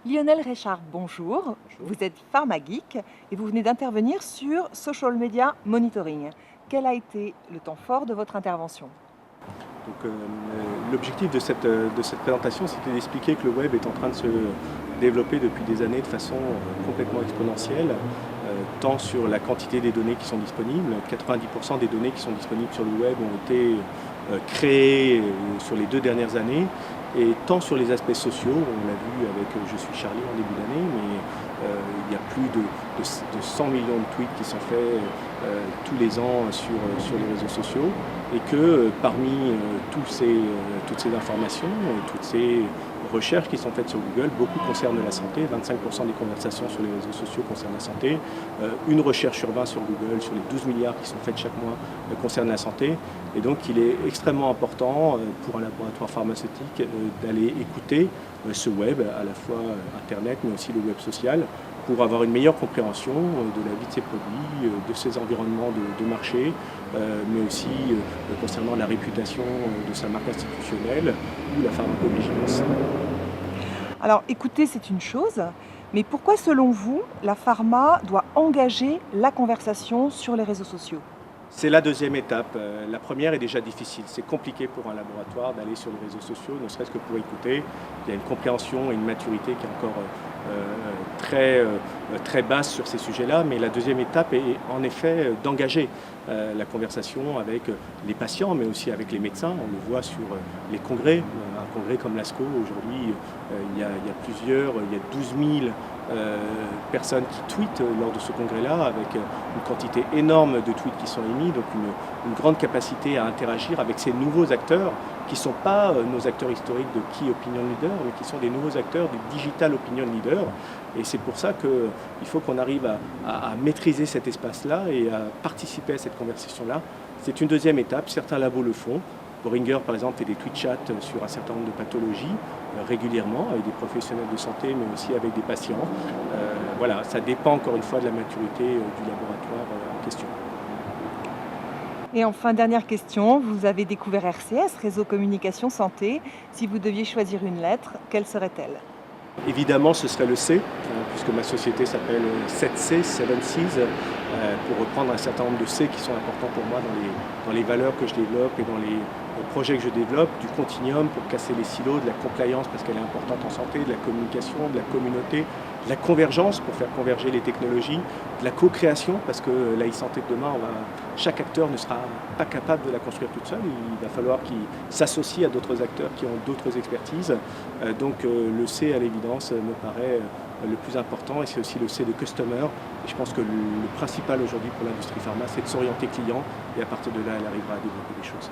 Lionel Réchard, bonjour. Vous êtes pharma-geek et vous venez d'intervenir sur Social Media Monitoring. Quel a été le temps fort de votre intervention? L'objectif de cette présentation, c'était d'expliquer que le web est en train de se développer depuis des années de façon complètement exponentielle, tant sur la quantité des données qui sont disponibles. 90% des données qui sont disponibles sur le web ont été créées sur les 2 dernières années, et tant sur les aspects sociaux, on l'a vu avec Je suis Charlie en début d'année, mais il y a plus de 100 millions de tweets qui sont faits tous les ans sur les réseaux sociaux, et que parmi toutes ces informations, toutes ces recherches qui sont faites sur Google, beaucoup concernent la santé. 25% des conversations sur les réseaux sociaux concernent la santé. Une recherche sur 20 sur Google, sur les 12 milliards qui sont faites chaque mois, concerne la santé. Et donc il est extrêmement important pour un laboratoire pharmaceutique d'aller écouter ce web, à la fois Internet mais aussi le web social, pour avoir une meilleure compréhension de la vie de ses produits, de ses environnements de marché, mais aussi concernant la réputation de sa marque institutionnelle ou la pharmacovigilance. Alors écoutez, c'est une chose, mais pourquoi selon vous, la pharma doit engager la conversation sur les réseaux sociaux? C'est la deuxième étape. La première est déjà difficile. C'est compliqué pour un laboratoire d'aller sur les réseaux sociaux, ne serait-ce que pour écouter. Il y a une compréhension et une maturité qui est encore très basse sur ces sujets-là. Mais la deuxième étape est en effet d'engager la conversation avec les patients, mais aussi avec les médecins. On le voit sur les congrès. Un congrès comme l'ASCO, aujourd'hui, il y a 12 000 personnes qui tweetent lors de ce congrès-là, avec une quantité énorme de tweets qui sont émis, donc une grande capacité à interagir avec ces nouveaux acteurs qui ne sont pas nos acteurs historiques de Key Opinion Leader, mais qui sont des nouveaux acteurs du Digital Opinion Leader. Et c'est pour ça qu'il faut qu'on arrive à maîtriser cet espace-là et à participer à cette conversation-là. C'est une deuxième étape, certains labos le font. Boehringer, par exemple, fait des tweet chats sur un certain nombre de pathologies régulièrement, avec des professionnels de santé, mais aussi avec des patients. Voilà, ça dépend encore une fois de la maturité du laboratoire en question. Et enfin, dernière question, vous avez découvert RCS, Réseau Communication Santé. Si vous deviez choisir une lettre, quelle serait-elle? Évidemment, ce serait le C, puisque ma société s'appelle 7C, 7 Cs, pour reprendre un certain nombre de C qui sont importants pour moi dans les valeurs que je développe et dans les projets que je développe, du continuum pour casser les silos, de la compliance parce qu'elle est importante en santé, de la communication, de la communauté, de la convergence pour faire converger les technologies, de la co-création parce que la e-santé de demain, chaque acteur ne sera pas capable de la construire toute seule, il va falloir qu'il s'associe à d'autres acteurs qui ont d'autres expertises. Donc le C à l'évidence me paraît le plus important, et c'est aussi le C de customer. Et je pense que le principal aujourd'hui pour l'industrie pharma, c'est de s'orienter client, et à partir de là, elle arrivera à développer des choses.